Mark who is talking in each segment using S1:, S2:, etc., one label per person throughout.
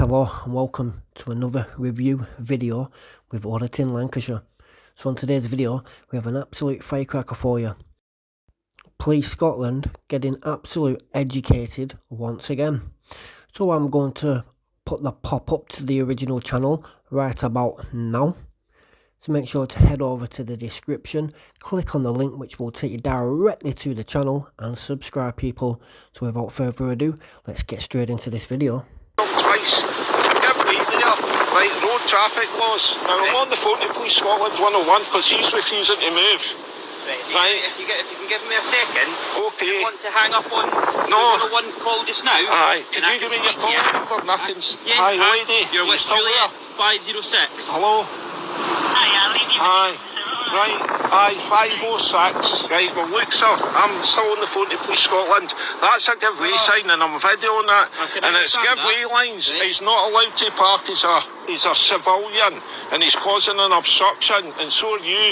S1: Hello and welcome to another review video with Auditing Lancashire. So on today's video we have an absolute firecracker for you. Police Scotland getting absolute educated once again. So I'm going to put the pop-up to the original channel right about now. So make sure to head over to the description, click on the link which will take you directly to the channel, and subscribe people. So without further ado, let's get straight into this video.
S2: Twice. Right, road traffic laws. Now I'm on the phone to Police Scotland 101 because he's refusing to move.
S3: Right, if you can give me a second.
S2: Okay.
S3: You want to hang up on
S2: No.
S3: the 101 call just now?
S2: Aye. Could you give me your call number? Hi, lady.
S3: You're with Juliet 506.
S2: Hello. Aye. Right, aye, 506. Right, well look sir, I'm still on the phone to Police Scotland. That's a give way sign and I'm videoing that. And it's give way lines. Right. He's not allowed to park, he's a civilian and he's causing an obstruction, and so are you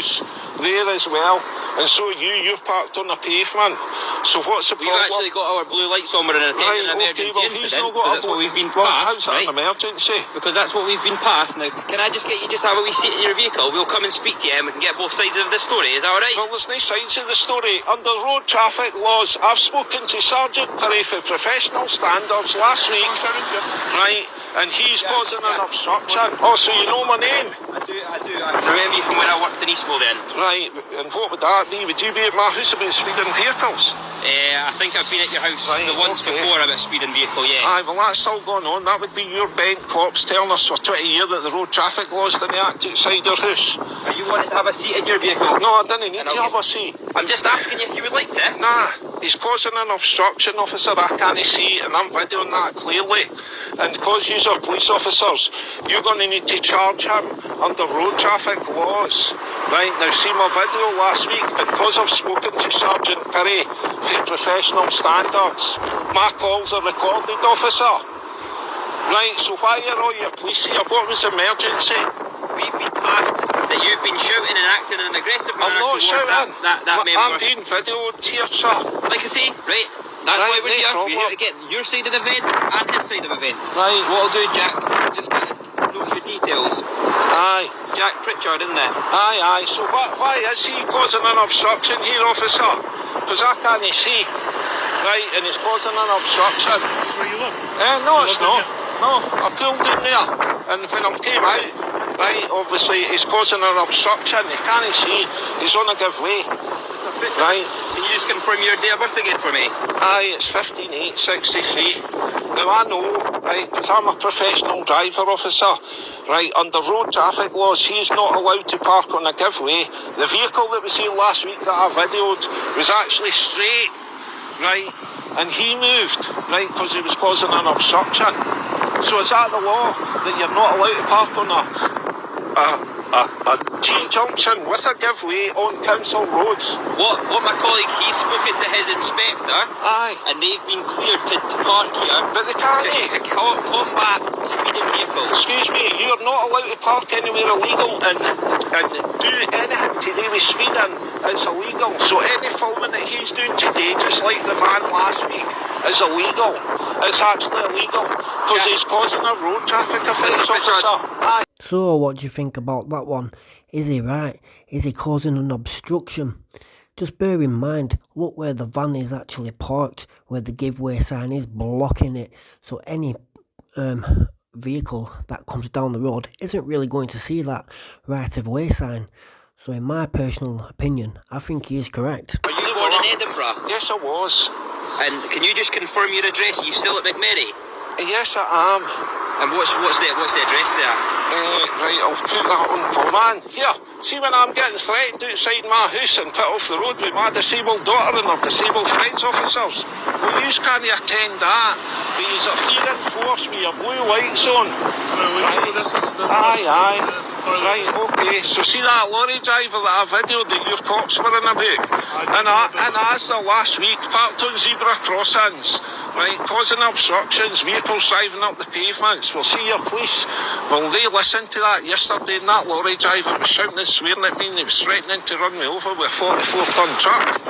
S2: there as well. And so you've parked on the pavement. So what's the problem?
S3: We've actually got our blue lights on, we're in an emergency incident, because that's what we've been passed,
S2: how's that an emergency?
S3: Because that's what we've been passed. Now, can I just get you have a wee seat in your vehicle? We'll come and speak to you and we can get both sides of the story, is that alright?
S2: Well, there's no sides of the story. Under road traffic laws, I've spoken to Sergeant Perry for professional standards last week, right, and he's causing an obstruction. Oh, so you know my name?
S3: I do. I remember you from when I worked in East Lothian.
S2: Right, and what would that be? Would you be at my house about speeding vehicles?
S3: I think I've been at your house once before about speeding vehicle, yeah.
S2: Aye, well that's still going on. That would be your bent cops telling us for 20 years that the road traffic laws didn't act outside your house.
S3: Are you wanting to have a seat in your vehicle?
S2: No, I didn't need to have a seat.
S3: I'm just asking you if you would like to.
S2: Nah, he's causing an obstruction, officer. I can't see, and I'm videoing that clearly. And because you're police officers, you're going to need to charge him under road traffic laws. Right, now see my video last week, and because I've spoken to Sergeant Perry for professional standards, my calls are recorded, officer. Right, so why are all your police here? What was the emergency?
S3: We've been passed that you've been shouting and acting in an aggressive manner.
S2: I'm not shouting.
S3: That member.
S2: I'm being videoed here, sir.
S3: Like I say, right, that's why we're here. We're here to get your side of the event and his side of the event.
S2: Right.
S3: What I'll do, Jack, just kind of note your details.
S2: Aye.
S3: Jack Pritchard, isn't it?
S2: Aye. So why is he causing an obstruction here, officer? Because I can't see. Right, and he's causing an obstruction.
S4: Is this where you live?
S2: No, it's not. No, I pulled in there, and when I came out, right, obviously he's causing an obstruction. He can't see. He's on a give way. Right.
S3: Can you just confirm your date of birth again for me?
S2: Aye, it's 15/8/63. Now I know, right, because I'm a professional driver, officer. Right, under road traffic laws, he's not allowed to park on a give way. The vehicle that was here last week that I videoed was actually straight, right, and he moved, right, because he was causing an obstruction. So is that the law, that you're not allowed to park on a T-junction with a give way on council roads?
S3: What my colleague, he's spoken to his inspector.
S2: Aye.
S3: And they've been cleared to park here.
S2: But they can't.
S3: To combat speeding vehicles.
S2: Excuse me, you're not allowed to park anywhere illegal and do anything to do with speeding. It's illegal. So any filming that he's doing today, just like the van last week, is illegal. It's actually illegal because he's causing a road traffic offence, officer. Aye.
S1: So what do you think about that one? Is he right? Is he causing an obstruction? Just bear in mind, look where the van is actually parked, where the giveaway sign is blocking it. So any vehicle that comes down the road isn't really going to see that right of way sign. So in my personal opinion, I think he is correct.
S3: Are you born in Edinburgh?
S2: Yes, I was.
S3: And can you just confirm your address? Are you still at McMurray?
S2: Yes, I am.
S3: And what's the address there?
S2: Right, I'll put that on for man. Here, see when I'm getting threatened outside my house and put off the road with my disabled daughter and her disabled friends officers. Well, you can't attend that. But you are here in force with your blue lights on. Aye. Right, okay. So see that lorry driver that I videoed that your cops were in about? And as the last week, parked on zebra crossings, right, causing obstructions, vehicles driving up the pavements. Well, see your police, well, they listened to that yesterday, and that lorry driver was shouting and swearing at me, and he was threatening to run me over with a 44-ton truck.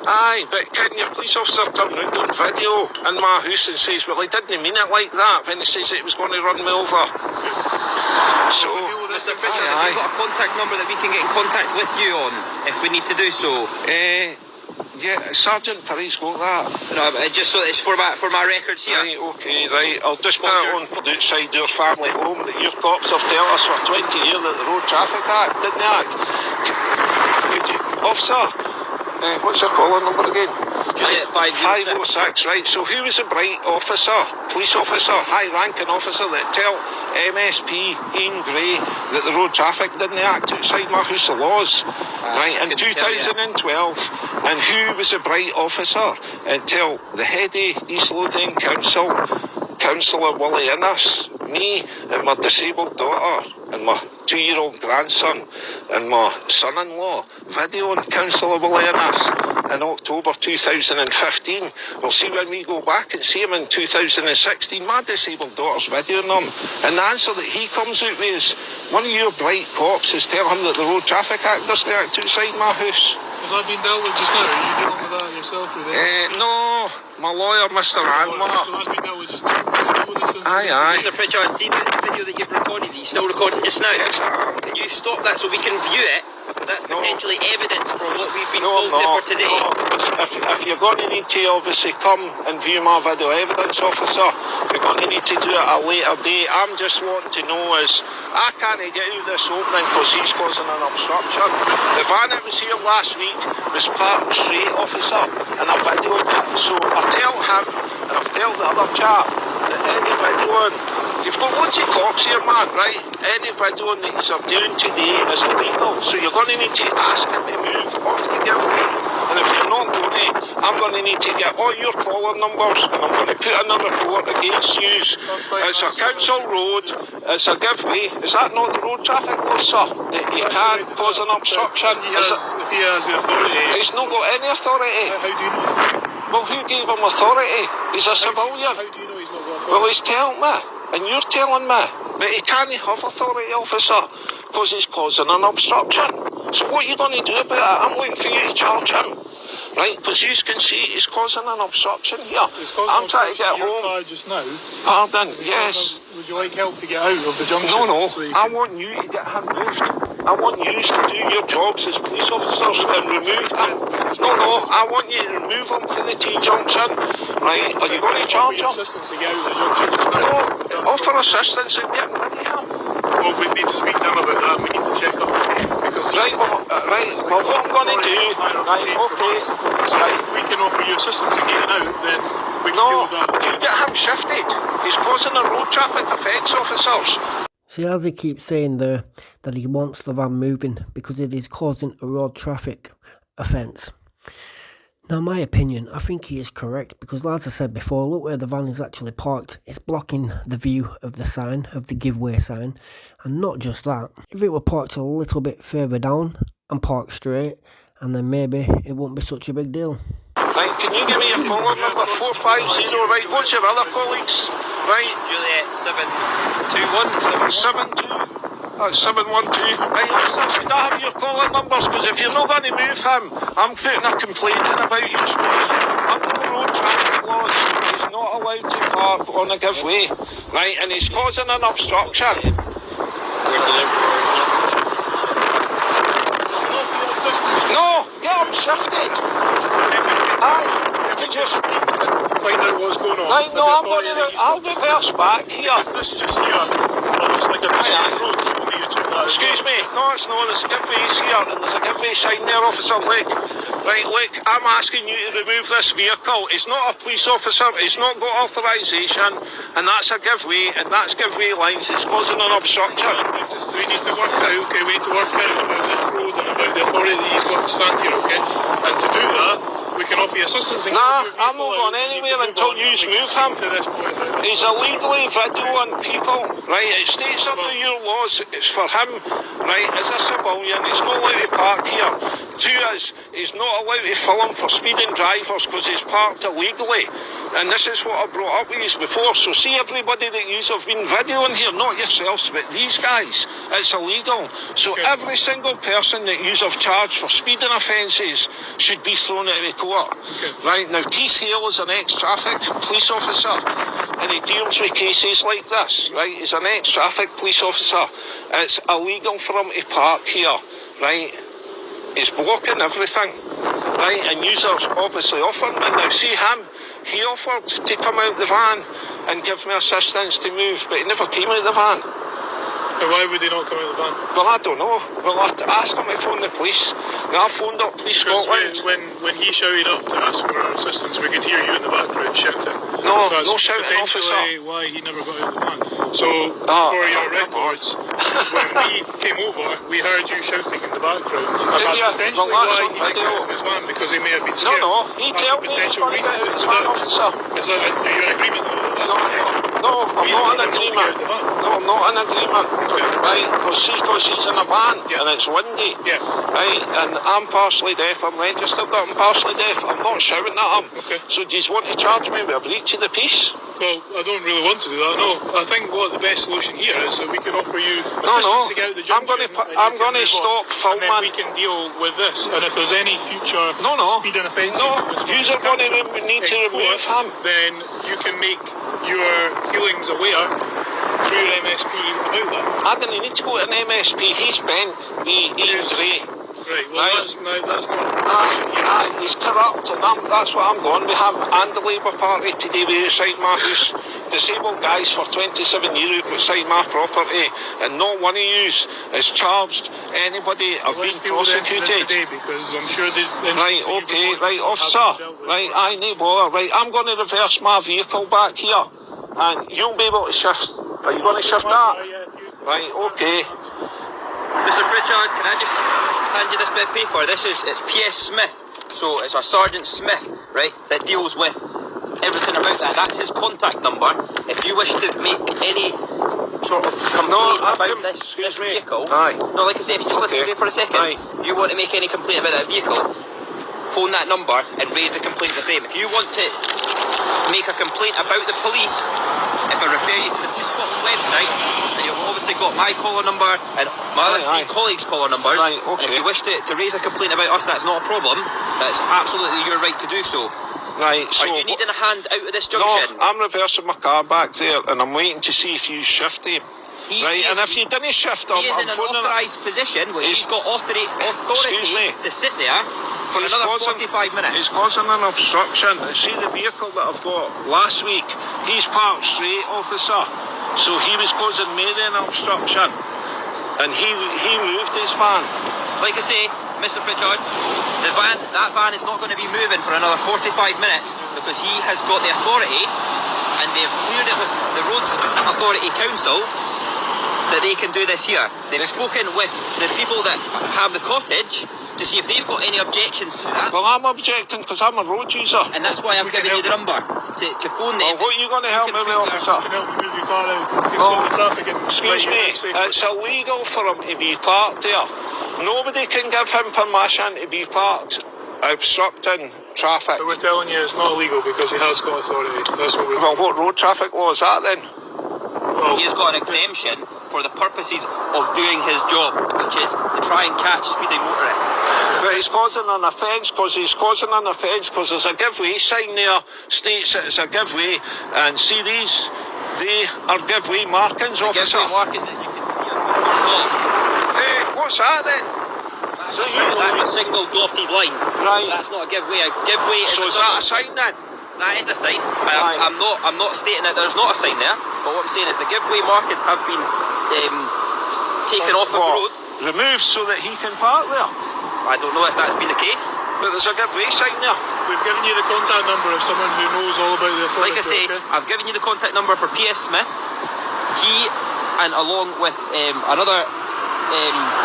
S2: Aye, but can your police officer turn round on video in my house and says, well, he didn't mean it like that when he says that he was going to run me over. So,
S3: Mr. Pritchard, have you got a contact number that we can get in contact with you on if we need to do so?
S2: Yeah, Sergeant Perry's got that.
S3: No, just so it's for my records here.
S2: Right, okay, right. I'll just put it on outside your family home that your cops have told us for 20 years that the Road Traffic Act didn't act. Could you, officer, what's your calling number again?
S3: Juliet 506.
S2: Right. So who was a bright officer, police officer, high-ranking officer that tell MSP Ian Gray that the Road Traffic didn't act outside my house of laws, right, in 2012? And who was a bright officer and tell the head of East Lothian Council, Councillor Willie Innes, me and my disabled daughter and my 2-year-old grandson and my son-in-law videoing Councillor Willie Innes in October 2015. We'll see when we go back and see him in 2016. My disabled daughter's videoing him, and the answer that he comes out with is one of your bright cops is telling him that the Road Traffic Act doesn't act outside my house.
S4: Has that been dealt with just now? Are you dealing with that yourself?
S2: No, my lawyer, Mr. Anwar.
S4: So that's been dealt with just now? Just deal with this incident?
S2: Aye.
S3: Mr. Pritchard, see the video that you've recorded? Are you still recording just now?
S2: Yes, I am.
S3: Can you stop that so we can view it? Because that's potentially evidence for what we've been
S2: No,
S3: told for today.
S2: No. If you're going to need to obviously come and view my video evidence, officer, you're going to need to do it at a later date. I'm just wanting to know is, I can't get out this opening because he's causing an obstruction. The van that was here last week was parked straight, officer, and I videoed it. So I've told him and I've told the other chap that any videoing, you've got loads of cops here, man, right? Any videoing that you're doing today is illegal. So you're going to need to ask him to move off the giveaway. And if you're not going to, I'm going to need to get all your calling numbers and I'm going to put in a report against you. It's a council road, it's a giveaway. Is that not the road traffic law, sir? That you can't cause an obstruction?
S4: If he has the authority.
S2: He's not got any authority.
S4: How do you know?
S2: Well, who gave him authority? He's a civilian.
S4: How do you know he's not got authority?
S2: Well, he's telling me, and you're telling me, but he can't have authority, officer, because he's causing an obstruction. So what are you going to do about it? I'm waiting for you to charge him, right? Because you can see he's causing an obstruction here. I'm trying to get home.
S4: Car just now.
S2: Pardon? Yes.
S4: Would you like help to get out of the junction?
S2: No. I want you to get him moved. I want you to do your jobs as police officers and remove him. No, I want you to remove him from the T-junction, right? Are you going to charge him?
S4: Assistance to get out of the junction just now.
S2: No, offer assistance and get rid of him.
S4: Well, we need to speak to him about that. We need to check up.
S2: Right, well, what I'm going to do, okay.
S4: So if we can offer you assistance in getting out, then we can deal with that.
S2: You get him shifted. He's causing a road traffic offence, officers.
S1: See, as he keeps saying there, that he wants the van moving because it is causing a road traffic offence. Now, in my opinion, I think he is correct because, as I said before, look where the van is actually parked. It's blocking the view of the sign, of the giveaway sign. And not just that, if it were parked a little bit further down and parked straight, and then maybe it wouldn't be such a big deal.
S2: Right, can you give me your caller number 450, right? What's your other colleagues? Right,
S3: Juliet 721.
S2: 712. Right, officers, should I have your calling numbers? Because if you're not going to move him, I'm putting a complaint in about you. Under the road traffic laws, he's not allowed to park on a giveaway, right? And he's causing an obstruction. No, get him shifted. Aye, you just
S4: to find out what's going on.
S2: Right, no, I'll reverse back here.
S4: Is this just here? It's like a road.
S2: Excuse me, no, it's not. There's a giveaway here, and there's a giveaway sign there, Officer. Look, right, look, I'm asking you to remove this vehicle. It's not a police officer, it's not got authorisation, and that's a giveaway, and that's giveaway lines. It's causing an obstruction.
S4: We need to work out, okay, we need to work out about this road and about the authority that he's got to stand here, okay? And to do that, we can offer you assistance.
S2: Nah, I'm not going anywhere until you move him. He's illegally videoing people, right? It states under your laws, it's for him, right, as a civilian. He's not allowed to park here. 2 is, he's not allowed to film for speeding drivers because he's parked illegally. And this is what I brought up with you before. So see everybody that you have been videoing here, not yourselves, but these guys, it's illegal. So every single person that you have charged for speeding offences should be thrown out of the report.
S4: Okay.
S2: Right, now Keith Hale is an ex-traffic police officer, and he deals with cases like this, right? He's an ex-traffic police officer. It's illegal for him to park here, right? He's blocking everything, right? And users obviously offering me. Now see him, he offered to come out the van and give me assistance to move, but he never came out the van.
S4: And why would he not come out of the van?
S2: Well, I don't know. Well, I asked him to phone the police. Now, I phoned up Police
S4: Because
S2: Scotland.
S4: when he shouted up to ask for our assistance, we could hear you in the background shouting.
S2: No,
S4: That's
S2: no shouting,
S4: potentially
S2: officer.
S4: why he never got out of the van. So, for your records, when we came over, we heard you shouting in the background. And
S2: Did
S4: that's
S2: you?
S4: potentially
S2: Well, that's
S4: why
S2: on
S4: he didn't get
S2: video.
S4: out of his van, because he may have been
S2: No,
S4: scared.
S2: no, he
S4: That's
S2: told
S4: a
S2: me he was
S4: potential
S2: going to
S4: reason.
S2: get out his van, officer.
S4: Are you in agreement with that? That's a potential
S2: No, I'm
S4: reason
S2: not in
S4: for him not to get out
S2: agreement.
S4: of the van.
S2: No, I'm not in agreement. Right, because he's in a van and it's windy.
S4: Yeah.
S2: Right, and I'm partially deaf. I'm registered that I'm partially deaf. I'm not shouting at him.
S4: Okay.
S2: So do you want to charge me with a breach of the peace?
S4: Well, I don't really want to do that, no. I think what the best solution here is that we can offer you
S2: No,
S4: assistance to get out the junction.
S2: I'm going to stop
S4: And then we
S2: filming.
S4: can deal with this. And if there's any future
S2: No.
S4: speeding offences
S2: No,
S4: that this one
S2: yous
S4: is
S2: are going to
S4: cancelled
S2: need to
S4: in
S2: remove
S4: court,
S2: him.
S4: then you can make your feelings aware through your MSP about that.
S2: I didn't need to go to an MSP. He's bent. He's grey.
S4: Right, well,
S2: Right.
S4: that's not a conversation here.
S2: He's corrupt, and that's what I'm going. We have and the Labour Party today with outside my house. Disabled guys for 27 years outside my property, and not one of yous is charged anybody or
S4: Let's
S2: being
S4: deal with the incident
S2: prosecuted.
S4: today, because I'm sure there's
S2: Right, okay, right, officer. Right, I need bother. Right, I'm going to reverse my vehicle back here, and you'll be able to shift. Are you going to shift that? Right, okay.
S3: Mr. Pritchard, can I just hand you this bit of paper? It's P.S. Smith, so it's a Sergeant Smith, right, that deals with everything about that. That's his contact number. If you wish to make any sort of complaint about this vehicle, no, like I say, if you just listen to me for a second, if you want to make any complaint about that vehicle, phone that number and raise a complaint with them. If you want to make a complaint about the police, if I refer you to the Police Scotland website, then you've obviously got my caller number and my other three colleagues' caller numbers.
S2: Right,
S3: And if you wish to raise a complaint about us, that's not a problem. That's absolutely your right to do so.
S2: Right, so...
S3: Are you needing a hand out of this
S2: No,
S3: junction?
S2: I'm reversing my car back there, and I'm waiting to see if you shift him. And if you didn't shift him,
S3: he is
S2: I'm
S3: in an
S2: phoning it.
S3: authorised position, which he's got authority
S2: Excuse me.
S3: to sit there for
S2: He's
S3: another
S2: causing-
S3: 45 minutes.
S2: He's causing an obstruction. And see the vehicle that I've got last week, he's parked straight, officer. So he was causing me an obstruction. And he moved his van.
S3: Like I say, Mr. Pritchard, that van is not going to be moving for another 45 minutes because he has got the authority, and they've cleared it with the Roads Authority Council that they can do this here. They've spoken with the people that have the cottage to see if they've got any objections to that.
S2: Well, I'm objecting because I'm a road user.
S3: And that's why I'm giving you the number to phone them.
S2: Well, what are you going to help me with, officer?
S4: You can help me move your car out. You can stop the traffic and
S2: Excuse
S4: let you
S2: me,
S4: out safely.
S2: it's illegal for him to be parked there. Nobody can give him permission to be parked obstructing traffic.
S4: But we're telling you it's not illegal because he has got authority. That's what we're...
S2: Well, what road traffic law is that then?
S4: Well,
S3: He's got an exemption for the purposes of doing his job, which is to try and catch speeding motorists.
S2: But he's causing an offence because there's a giveaway sign there states that it's a giveaway, and see these, they are giveaway markings, officer.
S3: Giveaway markings that you can see on golf.
S2: Hey, what's that then?
S3: That's a single dotted line.
S2: Right.
S3: That's not a giveaway. A giveaway is
S2: So is that a sign then?
S3: That is a sign.
S2: Right.
S3: I'm not stating that there's not a sign there, but what I'm saying is the giveaway markings have been taken off of the road.
S2: Removed so that he can park there.
S3: I don't know if that's been the case.
S2: But there's a giveaway sign there.
S4: we've given you the contact number of someone who knows all about the authority.
S3: Like I say,
S4: okay?
S3: I've given you the contact number for P.S. Smith. He, and along with another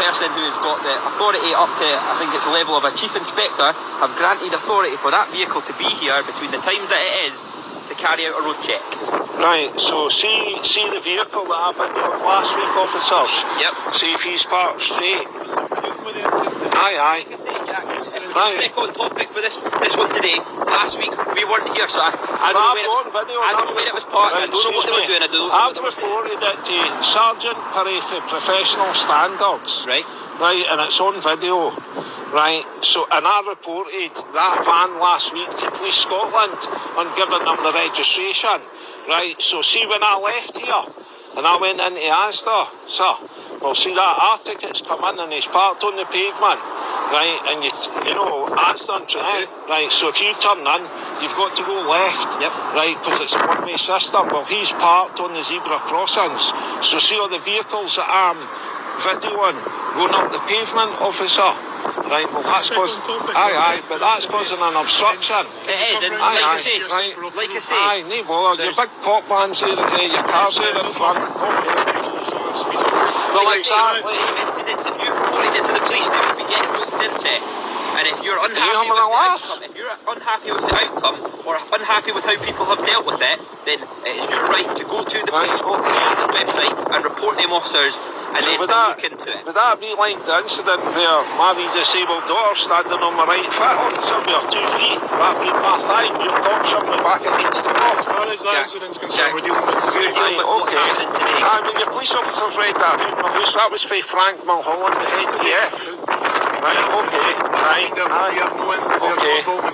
S3: person who's got the authority up to, I think it's the level of a chief inspector, have granted authority for that vehicle to be here between the times that it is to carry out a road check.
S2: Right, so see the vehicle that I videoed last week, officers?
S3: Yep.
S2: See if he's parked straight. Aye.
S3: Like I say, Jack, just stick on topic for this one today. Last week we weren't here, so I don't know where it was parked. I don't know what they were doing. I don't know
S2: I've
S3: what they were saying.
S2: reported it to Sergeant Perry for professional standards.
S3: Right.
S2: Right, and it's on video. right? So, and I reported that van last week to Police Scotland on giving them the registration, right? So see when I left here and I went into Asda, sir, well see that our ticket's come in and it's parked on the pavement, right? And you know, Asda, right? So if you turn in, you've got to go left, right? Because it's a one-way system. Well, he's parked on the zebra crossings. So see all the vehicles that I'm videoing going up the pavement, officer. Right, well that's causing, but that's causing an obstruction.
S3: It is, and like I say,
S2: no bother, your big pop vans here, your cars here in front. Well, exactly.
S3: Incidents, if you reported it to the police, they would be getting looked into. And if you're unhappy with the outcome, if you're unhappy with the outcome, or unhappy with how people have dealt with it, then it is your right to go to the Police Scotland website and report them officers, and then look into it.
S2: Would that be like the incident where my wee disabled daughter standing on my right foot, officer, with her 2 feet, wrapped in my thigh, and your cop shoved me back against the wall?
S4: As far as that incident's concerned, we're dealing with
S3: We're dealing with what's happening today.
S2: When your police officers read that out my house, that was for Frank Mulholland, the head PF. Right, okay, right,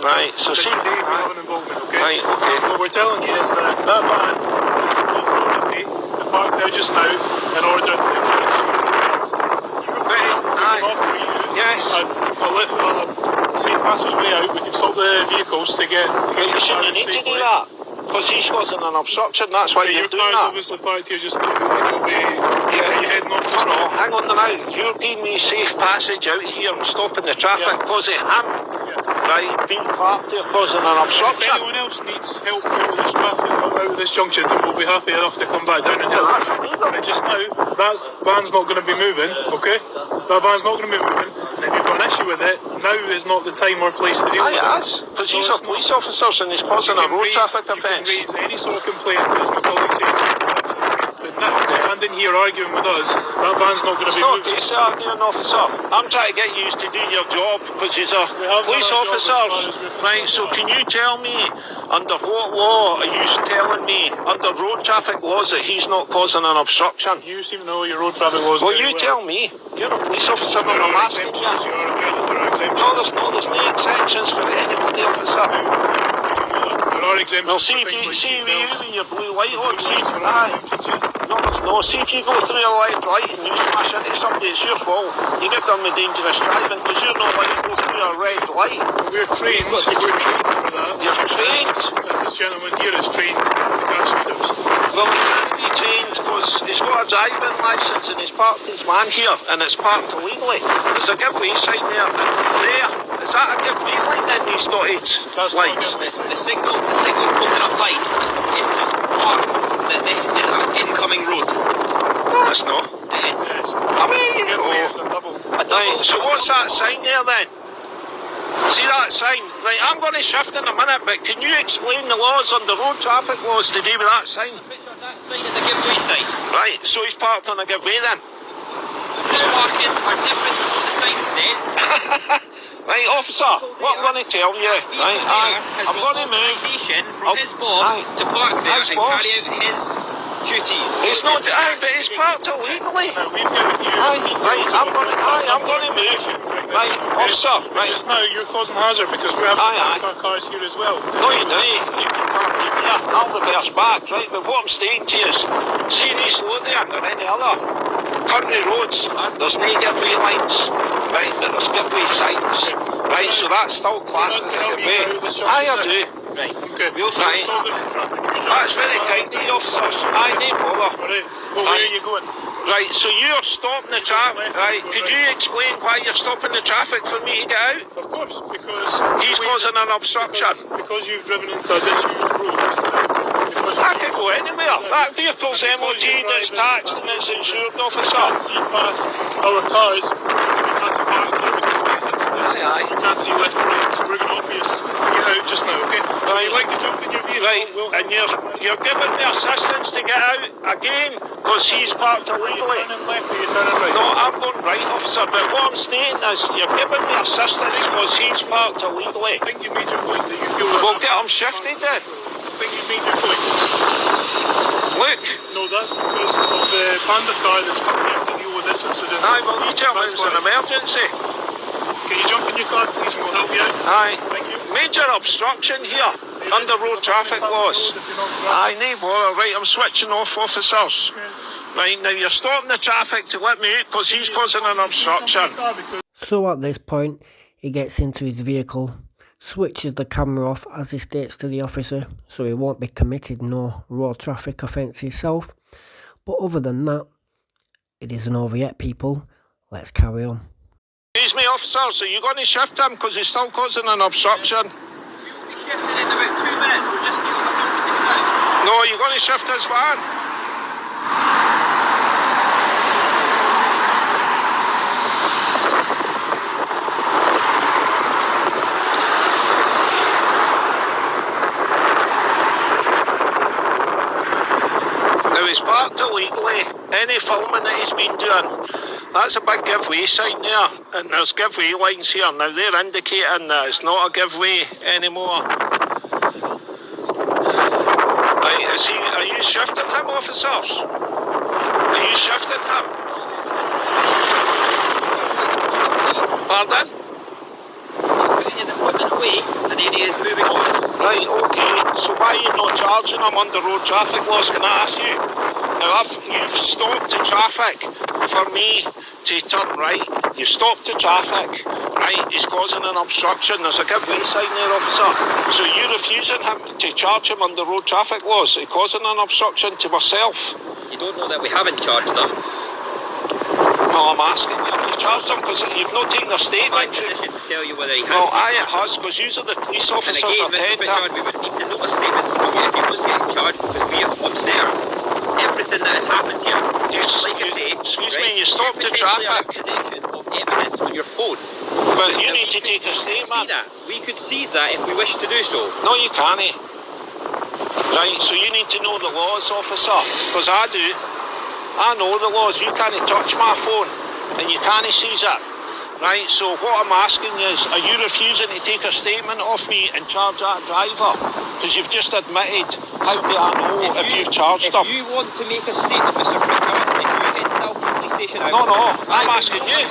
S2: right, so see, right, okay.
S4: What we're telling you is that van is authority to park there just now in order to
S2: yes,
S4: a safe passageway out. We can stop the vehicles to get
S2: you shouldn't need to do that. Because he's causing an obstruction, that's why you're doing that.
S4: Obviously parked here just now. Are you heading off just now?
S2: Hang on now. You're giving me safe passage out here and stopping the traffic because of him. Right, being parked here causing an obstruction.
S4: If anyone else needs help out with this traffic, out of this junction, then we'll be happy enough to come back down and help.
S2: That's illegal.
S4: But just now, that van's not going to be moving, okay? That van's not going to be moving. And if you've got an issue with it, now is not the time or place to deal with it.
S2: Yes, because these are police officers and he's causing a road traffic offence.
S4: You can raise any sort of complaint, as my colleague says. But now, standing here arguing with us, that van's not going to be moving.
S2: It's not a case of arguing, officer. I'm trying to get you to do your job because he's a police officers. Right, so can you tell me under what law are you telling me under road traffic laws that he's not causing an obstruction?
S4: You seem to know your road traffic laws.
S2: Well, you tell me. You're a police officer and I'm asking you. No, there's no exemptions for anybody, officer.
S4: There are exemptions.
S2: Well, see if you see you with your blue light on. See, no, there's no. See if you go through a red light and you smash into somebody, it's your fault. You get done with dangerous driving because you're not letting go through a red light.
S4: We're trained. We're trained for that.
S2: You're trained.
S4: This gentleman here is trained to catch speeders.
S2: Well, he can't be trained because he's got a driving licence and he's parked his van here and it's parked illegally. There's a giveaway sign there. There. Is that a giveaway line in these dotted lines?
S3: The single coconut line is to mark that this is an incoming road.
S2: No, it's not.
S3: It is.
S2: I mean, right, so what's that sign there then? See that sign? Right, I'm going to shift in a minute, but can you explain the laws on the road traffic laws to do with that sign?
S3: That sign is a giveaway sign.
S2: Right, so he's parked on a giveaway then?
S3: The markings are different from what the sign says.
S2: Right, officer, what I'm going to tell you, right, I'm going to move.
S3: From his boss to park there and carry out his duties.
S2: It's not, but it's parked illegally. I'm going to move. Right, officer, right.
S4: Just now you're causing hazard because we have our cars here as well.
S2: No, you don't. You can park here. I'll reverse back, right? But what I'm saying to you is, see in East Lothian or any other country roads, there's no giveaway lines, right? But there's giveaway signs, right? So that's still classed as a giveaway. I do.
S3: Right.
S4: Okay.
S2: Right. That's very kind of you, officers. I need bother.
S4: Well, where are you going?
S2: Right, so you're stopping the traffic, right? Could you explain why you're stopping the traffic for me to get out?
S4: Of course, because
S2: he's causing an obstruction.
S4: Because you've driven into a disused road.
S2: I could go anywhere. That vehicle's MOT, it's taxed and it's insured, officer.
S4: You can't see past our cars. We've had to park here because of this incident. You can't see left or right, so we're going to offer you assistance to get out just now, okay? So if you'd like to jump in your vehicle,
S2: right, and you're giving me assistance to get out again because he's parked illegally.
S4: Are you turning left or are you turning right?
S2: No, I'm going right, officer, but what I'm saying is you're giving me assistance because he's parked illegally.
S4: I think you made your point that you feel that...
S2: Well, get him shifted then.
S4: I think you made your point.
S2: Look.
S4: No, that's because of the Panda car that's coming here to deal with this incident.
S2: Aye, well, you tell me it's an emergency.
S4: Can you jump in your car, please, and we'll help you out?
S2: Aye.
S4: Thank you.
S2: Major obstruction here. Under road traffic laws. Aye, no bother. Right, I'm switching off, officers. Right, now you're stopping the traffic to let me out because he's causing an obstruction.
S1: So at this point, he gets into his vehicle, switches the camera off as he states to the officer, so he won't be committed no road traffic offence himself. But other than that, it isn't over yet, people. Let's carry on.
S2: Excuse me, officers, are you going to shift him because he's still causing an obstruction?
S3: We will be shifting in about 2 minutes. We're just dealing with something just now.
S2: No, you're going to shift his van. Now he's parked illegally. Any filming that he's been doing, that's a big giveaway sign there, and there's giveaway lines here. Now they're indicating that it's not a giveaway anymore. Right, are you shifting him, officers? Are you shifting him? Pardon?
S3: He's putting his equipment away and then he is moving on.
S2: Right, okay. So why are you not charging him under road traffic laws, can I ask you? Now, you've stopped the traffic for me to turn right. You stopped the traffic, right? He's causing an obstruction. There's a giveaway sign there, officer. So you're refusing him to charge him under road traffic laws. He's causing an obstruction to myself.
S3: You don't know that we haven't charged them.
S2: Well, I'm asking you if you charged him because you've not taken a
S3: My
S2: statement.
S3: position to tell you whether he has.
S2: Well, aye, it has, because you are the police
S3: and
S2: officers
S3: again, Mr.
S2: attend
S3: Pritchard, we would need to know a statement from you if he was getting charged, because we have observed everything that has happened here. Like I say,
S2: excuse
S3: right,
S2: me, you stopped the
S3: potentially are
S2: traffic.
S3: in possession of evidence on your phone.
S2: But you
S3: Now,
S2: need to take a
S3: See
S2: statement.
S3: that? We could seize that if we wish to do so.
S2: No, you can't. Right, so you need to know the laws, officer, because I do. I know the laws. You can't touch my phone and you can't seize it. Right, so what I'm asking you is, are you refusing to take a statement off me and charge that driver? Because you've just admitted, how do I know if you've charged him?
S3: If you want to make a statement, Mr. Pritchard, if you head to Dalkeith Police Station...
S2: No, I'm asking you.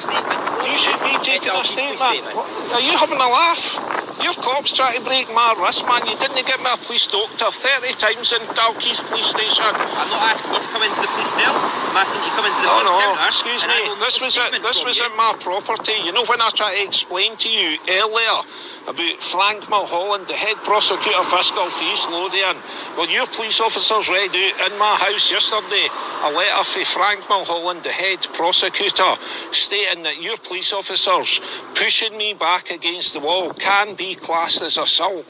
S2: You should be taking a
S3: Dalkeith Police
S2: statement. Are you having a laugh? Your cop's trying to break my wrist, man. You didn't get me a police doctor 30 times in Dalkeith Police Station.
S3: I'm not asking you to come into the police cells. I'm asking you to come into the first counter.
S2: Excuse
S3: and
S2: me.
S3: I will
S2: This
S3: make a
S2: was
S3: statement from
S2: in my property. You know when I tried to explain to you earlier about Frank Mulholland, the head prosecutor fiscal for East Lothian? Well, your police officers read out in my house yesterday a letter from Frank Mulholland, the head prosecutor, stating that your police officers pushing me back against the wall can be classed as assault.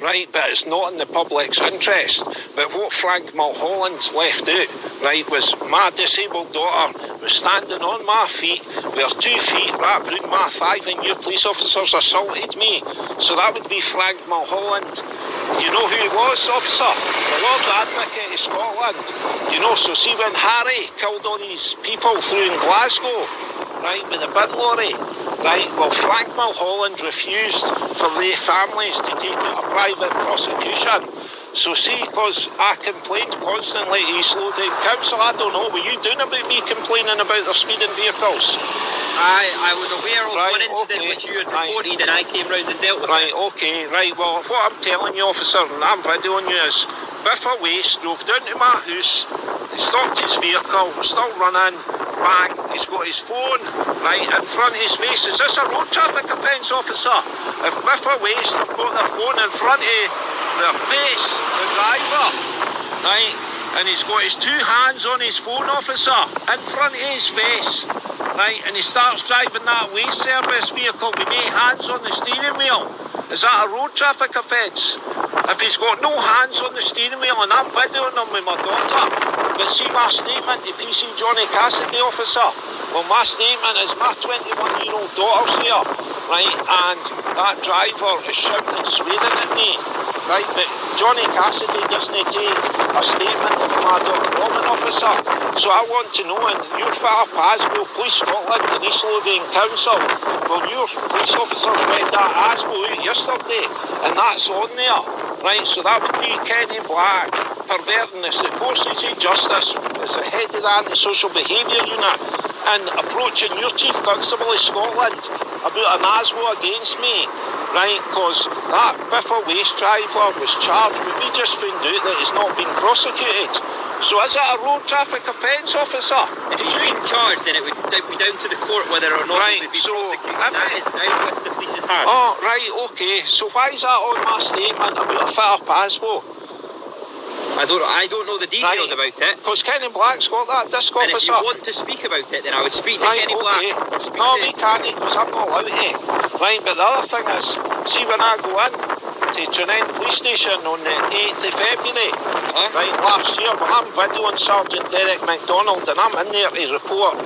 S2: Right, but it's not in the public's interest. But what Frank Mulholland left out, right, was my disabled daughter was standing on my feet with her 2 feet wrapped around my thigh when your police officers assaulted me. So that would be Frank Mulholland. Do you know who he was, officer? The Lord Advocate of Scotland. Do you know, so see when Harry killed all these people through in Glasgow, right, with the bin lorry, right, well, Frank Mulholland refused for their families to take out a private prosecution. So see, because I complained constantly to East Lothian Council, I don't know, were you doing about me complaining about their speeding vehicles?
S3: I was aware of one incident which you had reported and I came round and dealt with it.
S2: Right, well, what I'm telling you, officer, and I'm videoing you is, Biffa Waste drove down to my house, he stopped his vehicle, still running, bang, he's got his phone, right, in front of his face. Is this a road traffic offence, officer? If Biffa Waste have got their phone in front of their face, the driver, right, and he's got his 2 hands on his phone, officer, in front of his face, right, and he starts driving that waste service vehicle with no hands on the steering wheel, is that a road traffic offence? If he's got no hands on the steering wheel, and I'm videoing him with my daughter, but see my statement to PC Johnny Cassidy, officer, well, my statement is my 21-year-old daughter's here, right, and that driver is shouting and swearing at me, right, but Johnny Cassidy doesn't take a statement of my daughter Robin, officer. So I want to know, and your far Pasbo, Police Scotland and East Lothian Council, well, your police officers read that ASBO out yesterday, and that's on there, right, so that would be Kenny Black perverting the supposed justice as the head of the antisocial behaviour unit and approaching your Chief Constable of Scotland about an ASWO against me, right, because that Biffa waste driver was charged, but we just found out that he's not been prosecuted. So is it a road traffic offence, officer?
S3: If he's been charged, then it would be down to the court whether or not he would be prosecuted. That is out with the police's hands.
S2: Oh, right, okay. So why is that on my statement about a fit-up ASWO?
S3: I don't know the details about it.
S2: Because Kenny Black's got that disc,
S3: And
S2: officer.
S3: if you want to speak about it, then I would speak to Kenny Black. Or speak
S2: no,
S3: to...
S2: we can't, because I'm not allowed to. Right, but the other thing is, see when I go in to Trinent Police Station on the 8th of February, right, last year, when I'm videoing Sergeant Derek MacDonald and I'm in there to report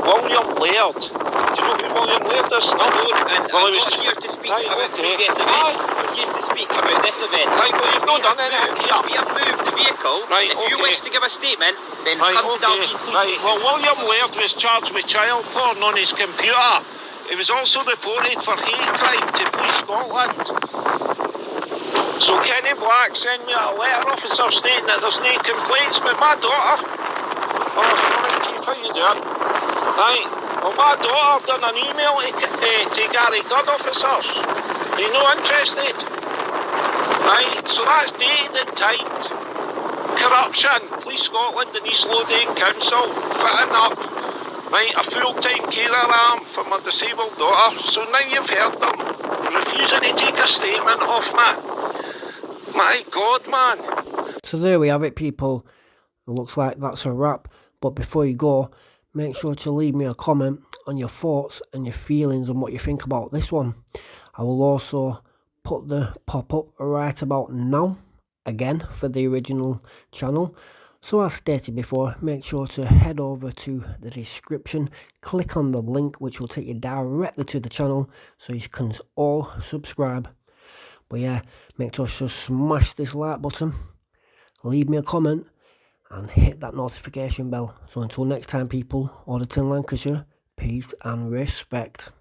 S2: William Laird. Do you know who William Laird is? No,
S3: and
S2: well,
S3: I'm
S2: he was
S3: not here to speak
S2: right,
S3: about
S2: okay.
S3: previous event. I'm here to speak about this event.
S2: Right, well, you've not done anything here.
S3: We have moved the vehicle.
S2: Right,
S3: if you wish to give a statement, then
S2: right,
S3: come to Dalkeith Police
S2: Right,
S3: Station.
S2: well, William Laird was charged with child porn on his computer. He was also reported for hate crime to Police Scotland. So Kenny Black sent me a letter, officer, stating that there's no complaints with my daughter. Oh, sorry, Chief, how you doing? Right, well, my daughter done an email to Gary Gunn officers. Are you not interested? Right, so that's dated and timed. Corruption, Police Scotland and East Lothian Council, fitting up, right, a full-time carer arm for my disabled daughter. So now you've heard them refusing to take a statement off me. My God, man.
S1: So there we have it, people. It looks like that's a wrap. But before you go, make sure to leave me a comment on your thoughts and your feelings on what you think about this one. I will also put the pop-up right about now, again, for the original channel. So as stated before, make sure to head over to the description, click on the link which will take you directly to the channel so you can all subscribe. But yeah, make sure to smash this like button, leave me a comment and hit that notification bell. So until next time, people, auditing Lancashire, peace and respect.